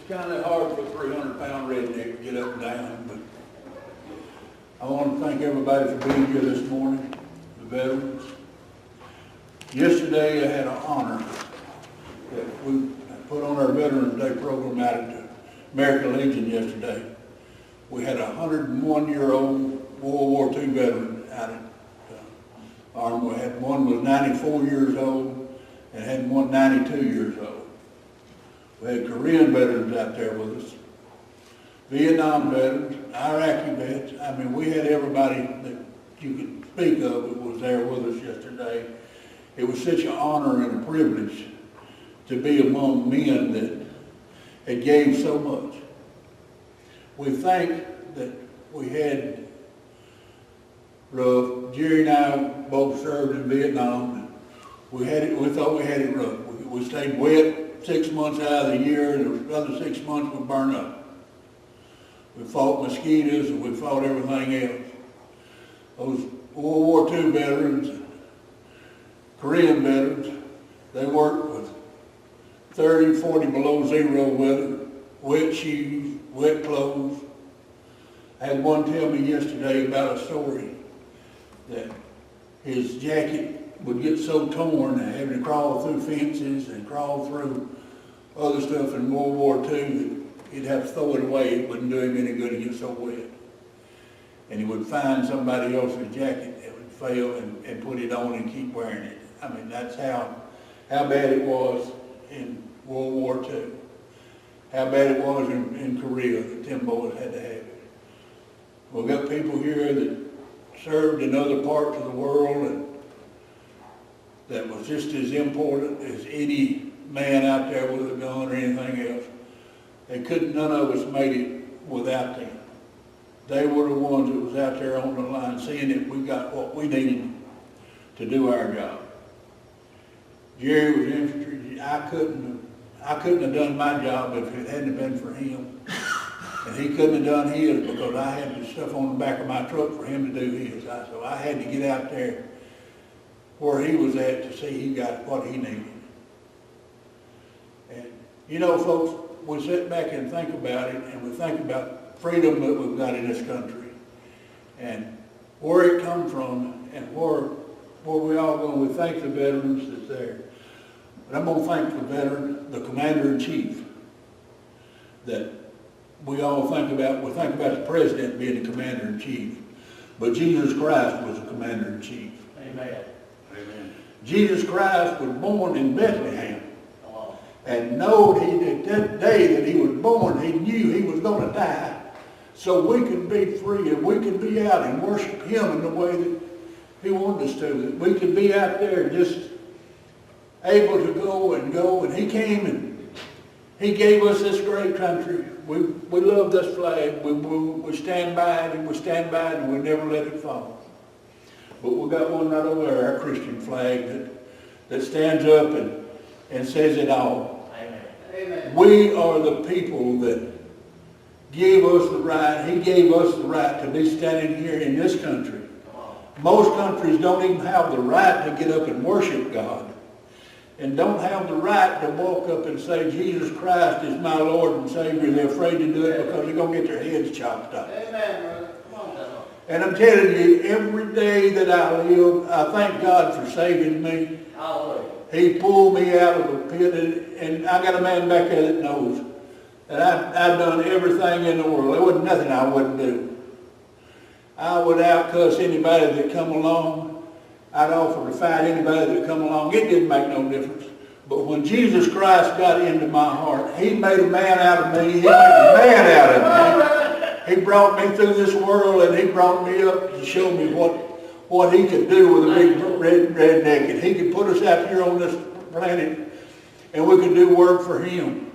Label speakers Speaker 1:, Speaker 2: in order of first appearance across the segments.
Speaker 1: kind of hard for a 300-pound redneck to get up and down, but I want to thank everybody for being here this morning, the veterans. Yesterday I had an honor that we put on our Veterans Day program out at the American Legion yesterday. We had a 101-year-old World War II veteran out at Army. We had one was 94 years old and had one 92 years old. We had Korean veterans out there with us, Vietnam veterans, Iraqi vets. I mean, we had everybody that you could speak of that was there with us yesterday. It was such an honor and a privilege to be among men that had gave so much. We think that we had rough. Jerry and I both served in Vietnam. And we thought we had it rough. We stayed wet 6 months out of the year, and the other 6 months we burned up. We fought mosquitoes and we fought everything else. Those World War II veterans, Korean veterans, they worked with 30, 40 below zero weather, wet shoes, wet clothes. I had one tell me yesterday about a story that his jacket would get so torn and having to crawl through fences and crawl through other stuff in World War II that he'd have to throw it away. It wouldn't do him any good to get so wet. And he would find somebody else's jacket that would fail and put it on and keep wearing it. I mean, that's how bad it was in World War II. How bad it was in Korea that them boys had to have it. We've got people here that served in other parts of the world and that was just as important as any man out there with a gun or anything else. None of us made it without them. They were the ones that was out there on the line seeing that we got what we needed to do our job. Jerry was infantry. I couldn't have done my job if it hadn't been for him. And he couldn't have done his because I had the stuff on the back of my truck for him to do his. So I had to get out there where he was at to see he got what he needed. And you know, folks, we sit back and think about it, and we think about freedom that we've got in this country, and where it comes from, and where we all go. We thank the veterans that's there. But I'm going to thank the veteran, the commander-in-chief, that we all think about. We think about the president being the commander-in-chief, but Jesus Christ was the commander-in-chief.
Speaker 2: Amen.
Speaker 1: Amen. Jesus Christ was born in Bethlehem. And knowed that day that he was born, he knew he was going to die, so we could be free and we could be out and worship him in the way that he wanted us to. That we could be out there just able to go, and he came and he gave us this great country. We love this flag. We stand by it, and we stand by it, and we never let it fall. But we got one right over there, our Christian flag, that stands up and says it all.
Speaker 2: Amen.
Speaker 1: We are the people that gave us the right. He gave us the right to be standing here in this country. Most countries don't even have the right to get up and worship God, and don't have the right to walk up and say, Jesus Christ is my Lord and Savior. They're afraid to do it because they're going to get their heads chopped off.
Speaker 2: Amen, brother. Come on, brother.
Speaker 1: And I'm telling you, every day that I live, I thank God for saving me.
Speaker 2: Hallelujah.
Speaker 1: He pulled me out of a pit, and I got a man back there that knows that I've done everything in the world. There wasn't nothing I wouldn't do. I would outcuss anybody that come along. I'd offer to fight anybody that come along. It didn't make no difference. But when Jesus Christ got into my heart, he made a man out of me. He made a man out of me. He brought me through this world, and he brought me up to show me what he could do with a big redneck. And he could put us out here on this planet, and we could do work for him.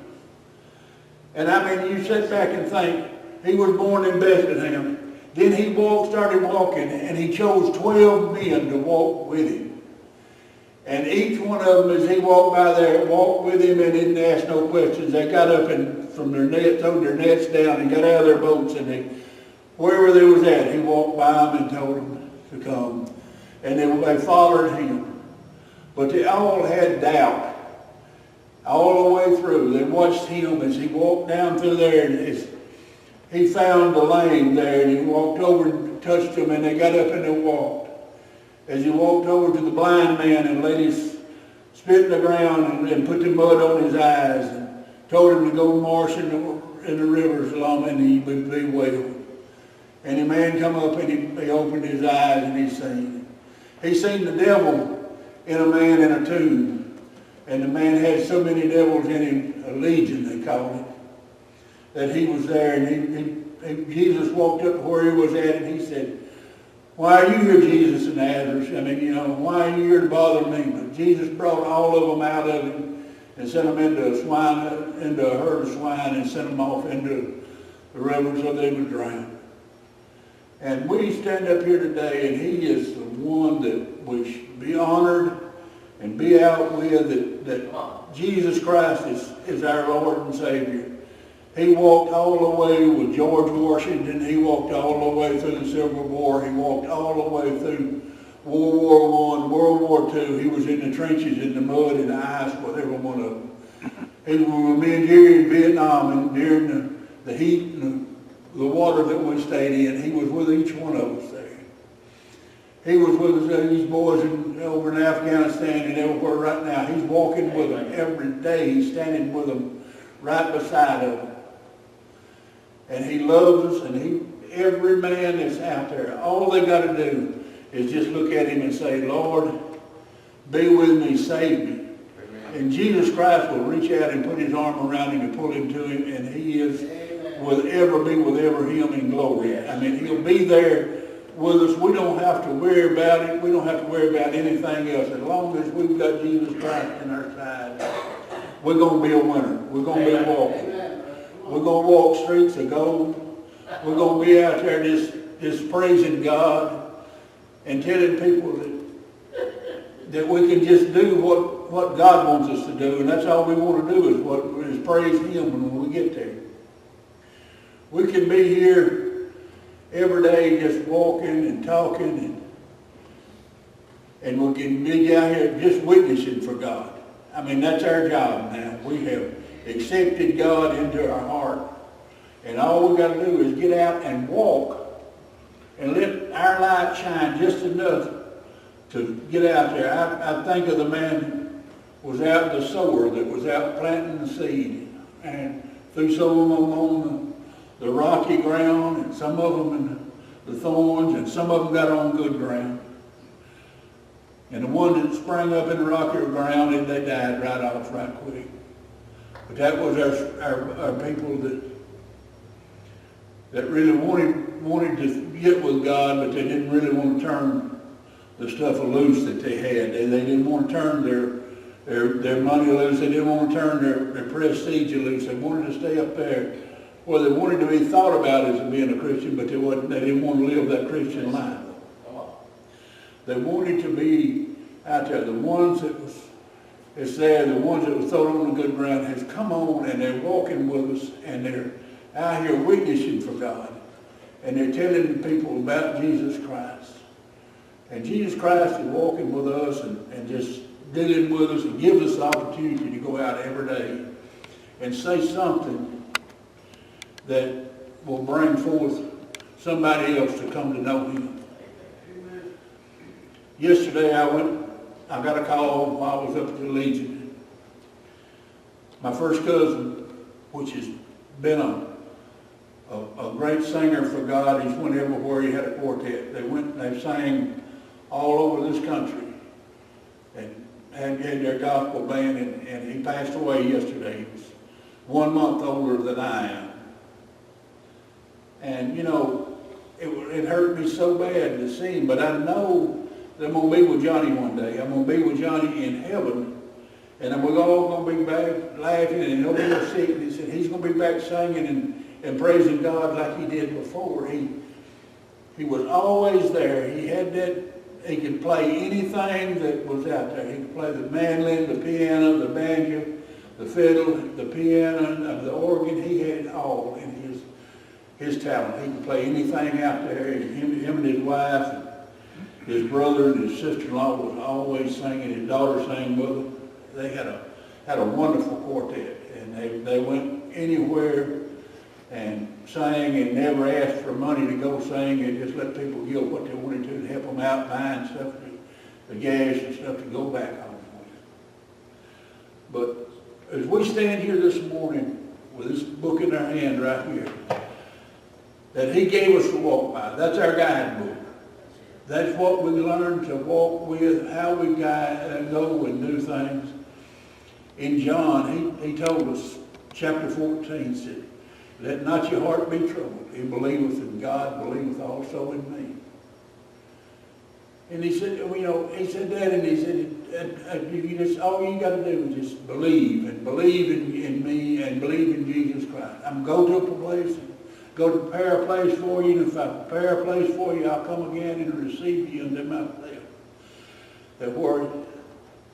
Speaker 1: And I mean, you sit back and think, he was born in Bethlehem. Then he started walking, and he chose 12 men to walk with him. And each one of them, as he walked by there, walked with him and didn't ask no questions. They got up and from their net, threw their nets down and got out of their boats, and wherever they was at, he walked by them and told them to come. And they followed him. But they all had doubt all the way through. They watched him as he walked down through there, and he found the lame there, and he walked over and touched them, and they got up and they walked. As he walked over to the blind man and let his spit in the ground and put the mud on his eyes and told him to go wash in the rivers along, and he would be well. And the man come up and he opened his eyes and he seen. He seen the devil in a man in a tomb. And the man had so many devils in him, a legion they called it, that he was there. And Jesus walked up to where he was at and he said, "Why are you here, Jesus of Nazareth? I mean, why are you here to bother me?" But Jesus brought all of them out of him and sent them into a herd of swine, and sent them off into the river so they would drown. And we stand up here today, and he is the one that we should be honored and be out with, that Jesus Christ is our Lord and Savior. He walked all the way with George Washington. He walked all the way through the Civil War. He walked all the way through World War I, World War II. He was in the trenches, in the mud, in the ice with every one of them. He was with me and Jerry in Vietnam, and during the heat and the water that we stayed in, he was with each one of us there. He was with us, these boys over in Afghanistan and everywhere right now. He's walking with them every day. He's standing with them right beside them. And he loves us, and every man that's out there, all they got to do is just look at him and say, "Lord, be with me, save me." Amen. And Jesus Christ will reach out and put his arm around him and pull him to him, and he is will ever be with him in glory. I mean, he'll be there with us. We don't have to worry about it. We don't have to worry about anything else. As long as we've got Jesus Christ in our side, we're going to be a winner. We're going to be a walker. We're going to walk streets of gold. We're going to be out there just praising God and telling people that we can just do what God wants us to do. And that's all we want to do is praise him when we get there. We can be here every day just walking and talking, and we can be out here just witnessing for God. I mean, that's our job now. We have accepted God into our heart, and all we got to do is get out and walk and let our light shine just enough to get out there. I think of the man who was out, the sower that was out planting the seed, and threw some of them on the rocky ground, and some of them in the thorns, and some of them got on good ground. And the one that sprang up in the rocky ground, and they died right off, right quick. But that was our people that really wanted to get with God, but they didn't really want to turn the stuff loose that they had. They didn't want to turn their money loose. They didn't want to turn their prestige loose. They wanted to stay up there where they wanted to be thought about as being a Christian, but they didn't want to live that Christian life. They wanted to be out there. The ones that was the ones that was thrown on the good ground has come on, and they're walking with us, and they're out here witnessing for God, and they're telling people about Jesus Christ. And Jesus Christ is walking with us and just dealing with us, and gives us the opportunity to go out every day and say something that will bring forth somebody else to come to know him. Amen. Yesterday I got a call while I was up at the Legion. My first cousin, which has been a great singer for God, he's went everywhere. He had a quartet. They sang all over this country and had their gospel band, and he passed away yesterday. He was 1 month older than I am. And it hurt me so bad to see him, but I know that I'm going to be with Johnny one day. I'm going to be with Johnny in heaven, and we're all going to be back laughing, and nobody will see it. He said he's going to be back singing and praising God like he did before. He was always there. He had that. He could play anything that was out there. He could play the mandolin, the piano, the banjo, the fiddle, the piano, the organ. He had it all in his talent. He could play anything out there. Him and his wife, and his brother and his sister-in-law was always singing. His daughter sang with him. had a wonderful quartet, and they went anywhere and sang and never asked for money to go sing, and just let people give what they wanted to help them out buying stuff, the gas and stuff to go back home with. But as we stand here this morning with this book in our hand right here, that he gave us to walk by, that's our guidebook. That's what we learn to walk with, how we go and do things. In John, he told us, chapter 14 said, let not your heart be troubled. He believeth in God, believeth also in me. And he said, he said that, and he said, all you got to do is just believe, and believe in me, and believe in Jesus Christ. I'm going to go to a place, and go to prepare a place for you, and if I prepare a place for you, I'll come again and receive you into myself. That where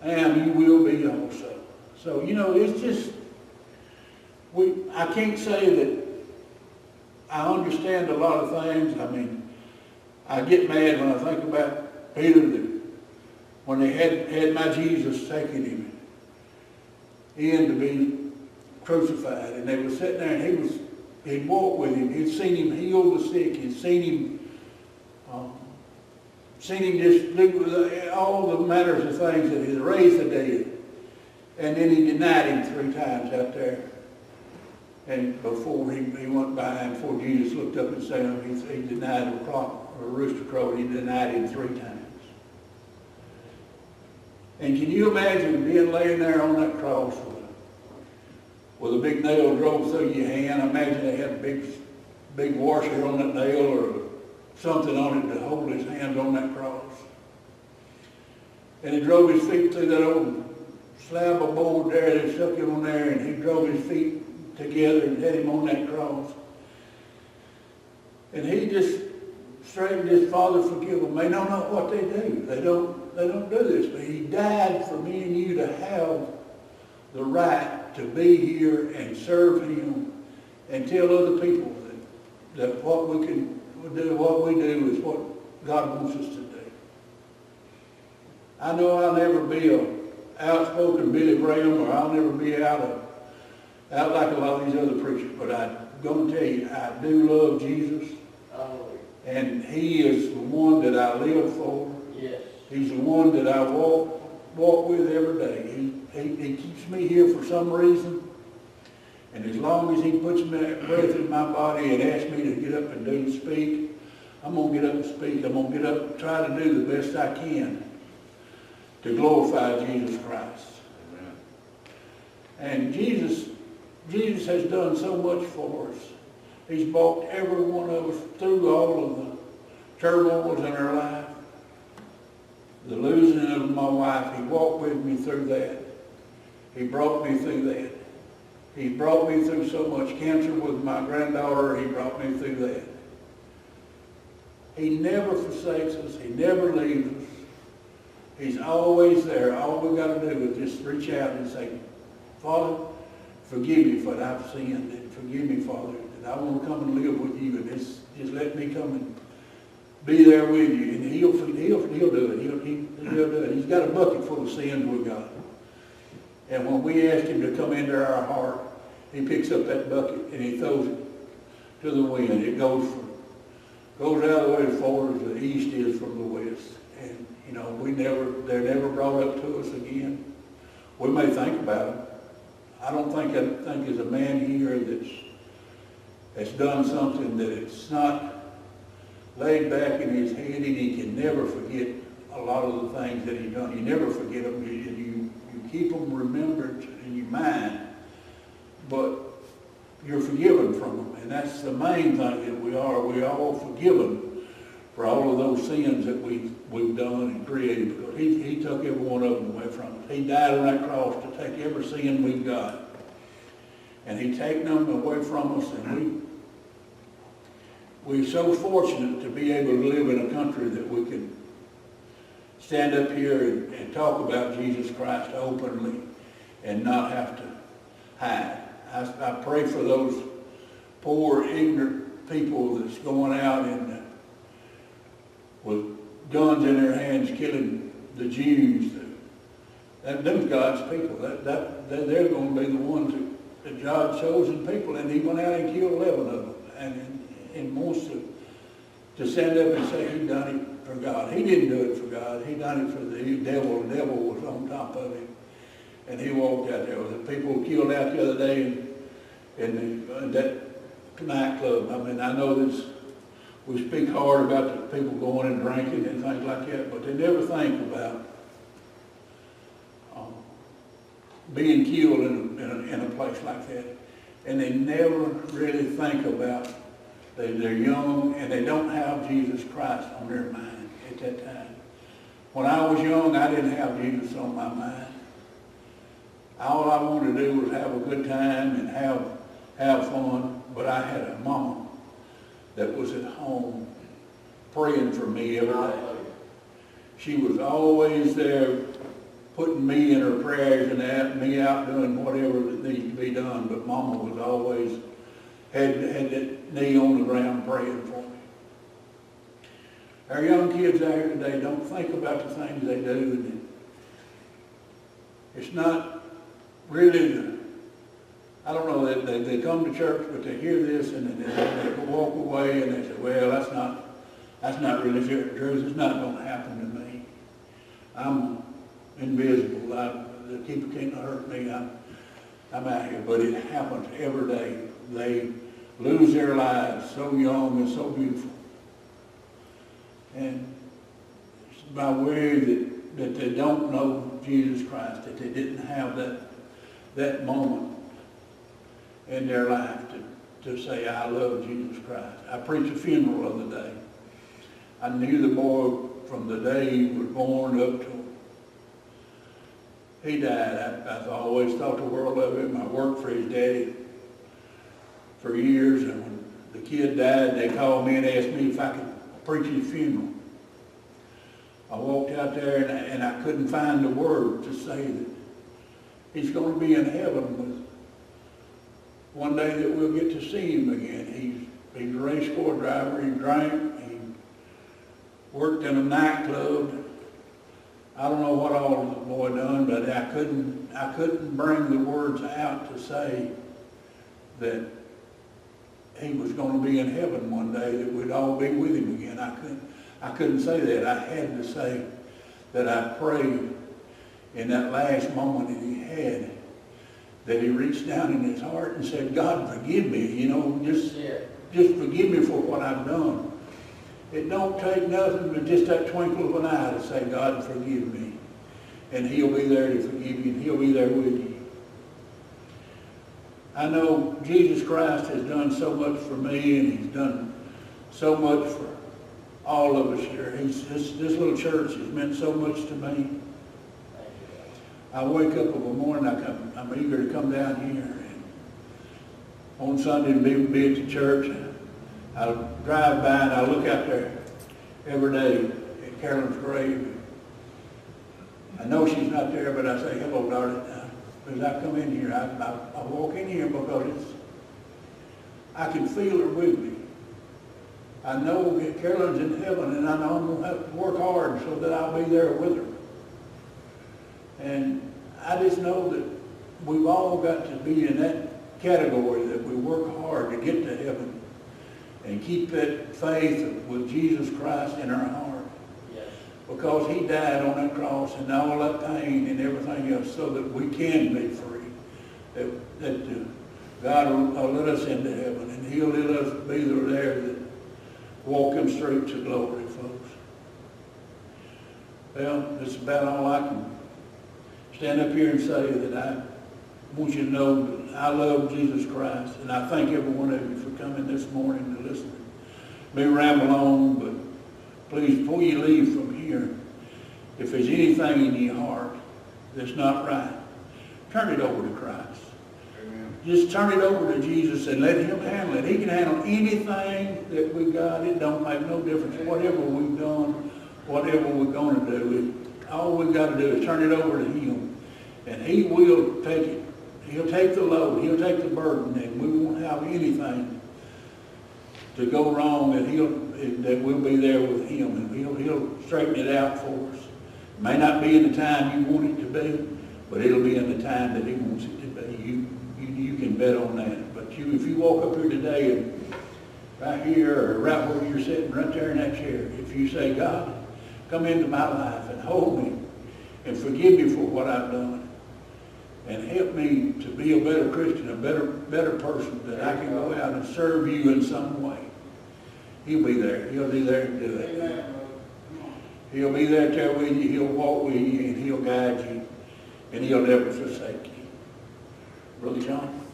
Speaker 1: I am, you will be also. So, it's just, I can't say that I understand a lot of things. I mean, I get mad when I think about Peter, that when they had my Jesus taking him in to be crucified, and they were sitting there, and he'd walked with him. He'd seen him heal the sick. He'd seen him just do all the matters of things that he'd raised the dead. And then he denied him 3 times out there. And before he went by, and before Jesus looked up and said him, he denied a rooster crowed. He denied him 3 times. And can you imagine being laying there on that cross with a big nail drove through your hand? I imagine they had a big washer on that nail or something on it to hold his hands on that cross. And he drove his feet through that old slab of board there. They stuck him on there, and he drove his feet together and had him on that cross. And he just straightened his Father, forgive them. They don't know what they do. They don't do this. But he died for me and you to have the right to be here and serve him and tell other people that what we can do, what we do is what God wants us to do. I know I'll never be a outspoken Billy Graham, or I'll never be out like a lot of these other preachers, but I'm going to tell you, I do love Jesus. And he is the one that I live for.
Speaker 2: Yes.
Speaker 1: He's the one that I walk with every day. He keeps me here for some reason. And as long as he puts breath in my body and asks me to get up and speak, I'm going to get up and speak. I'm going to get up and try to do the best I can to glorify Jesus Christ. Amen. And Jesus has done so much for us. He's brought every one of us through all of the turmoils in our life. The losing of my wife, he walked with me through that. He brought me through that. He brought me through so much cancer with my granddaughter. He brought me through that. He never forsakes us. He never leaves us. He's always there. All we got to do is just reach out and say, Father, forgive me for what I've sinned, and forgive me, Father, and I want to come and live with you, and just let me come and be there with you. And he'll do it. He'll do it. He's got a bucket full of sins with God. And when we ask him to come into our heart, he picks up that bucket and he throws it to the wind. It goes out of the way as far as the east is from the west. And they're never brought up to us again. We may think about it. I think there's a man here that's done something that it's not laid back in his head, and he can never forget a lot of the things that he's done. You never forget them, and you keep them remembered in your mind, but you're forgiven from them, and that's the main thing that we are. We're all forgiven for all of those sins that we've done and created, because he took every one of them away from us. He died on that cross to take every sin we've got, and he taken them away from us, and we're so fortunate to be able to live in a country that we can stand up here and talk about Jesus Christ openly and not have to hide. I pray for those poor, ignorant people that's going out with guns in their hands killing the Jews. Them's God's people. They're going to be the ones that God chosen people, and he went out and killed 11 of them. And wants to stand up and say he done it for God. He didn't do it for God. He done it for the devil. The devil was on top of him. And he walked out there. The people killed out the other day in that nightclub. I mean, I know this, we speak hard about the people going and drinking and things like that, but they never think about being killed in a place like that. And they never really think about, they're young and they don't have Jesus Christ on their mind at that time. When I was young, I didn't have Jesus on my mind. All I wanted to do was have a good time and have fun, but I had a mama that was at home praying for me every day. She was always there putting me in her prayers and me out doing whatever that needed to be done, but Mama was always had that knee on the ground praying for me. Our young kids out here today don't think about the things they do, and it's not really, I don't know, they come to church, but they hear this and they walk away and they say, well, that's not really the truth. It's not going to happen to me. I'm invisible. The people can't hurt me. I'm out here. But it happens every day. They lose their lives so young and so beautiful. And it's by way that they don't know Jesus Christ, that they didn't have that moment in their life to say, I love Jesus Christ. I preached a funeral the other day. I knew the boy from the day he was born up to he died. I always thought the world of him. I worked for his daddy for years, and when the kid died, they called me and asked me if I could preach his funeral. I walked out there and I couldn't find the word to say that he's going to be in heaven with one day that we'll get to see him again. He's a race car driver. He drank. He worked in a nightclub. I don't know what all the boy done, but I couldn't bring the words out to say that he was going to be in heaven one day, that we'd all be with him again. I couldn't say that. I had to say that I prayed in that last moment that he had, that he reached down in his heart and said, God, forgive me, just forgive me for what I've done. It don't take nothing but just that twinkle of an eye to say, God, forgive me. And he'll be there to forgive you, and he'll be there with you. I know Jesus Christ has done so much for me, and he's done so much for all of us here. This little church has meant so much to me. I wake up of a morning, I'm eager to come down here. And on Sunday, be at the church. I drive by and I look out there every day at Carolyn's grave. I know she's not there, but I say, hello, darling. As I come in here, I walk in here because I can feel her with me. I know that Carolyn's in heaven, and I know I'm going to have to work hard so that I'll be there with her. And I just know that we've all got to be in that category, that we work hard to get to heaven and keep that faith with Jesus Christ in our heart. Yes. Because he died on that cross and all that pain and everything else so that we can be free. That God will let us into heaven, and he'll let us be there that walk them straight to glory, folks. Well, that's about all I can stand up here and say, that I want you to know that I love Jesus Christ, and I thank every one of you for coming this morning to listen. May ramble on, but please, before you leave from here, if there's anything in your heart that's not right, turn it over to Christ. Amen. Just turn it over to Jesus and let him handle it. He can handle anything that we got. It don't make no difference. Whatever we've done, whatever we're going to do, all we've got to do is turn it over to him, and he will take it. He'll take the load. He'll take the burden, and we won't have anything to go wrong. That we'll be there with him, and he'll straighten it out for us. May not be in the time you want it to be, but it'll be in the time that He wants it to be. You can bet on that. But if you walk up here today and right here or right where you're sitting, right there in that chair, if you say, God, come into my life and hold me and forgive me for what I've done and help me to be a better Christian, a better person, that I can go out and serve you in some way. He'll be there. He'll be there to do it.
Speaker 2: Amen.
Speaker 1: He'll be there with you. He'll walk with you and He'll guide you and He'll never forsake you. Brother John?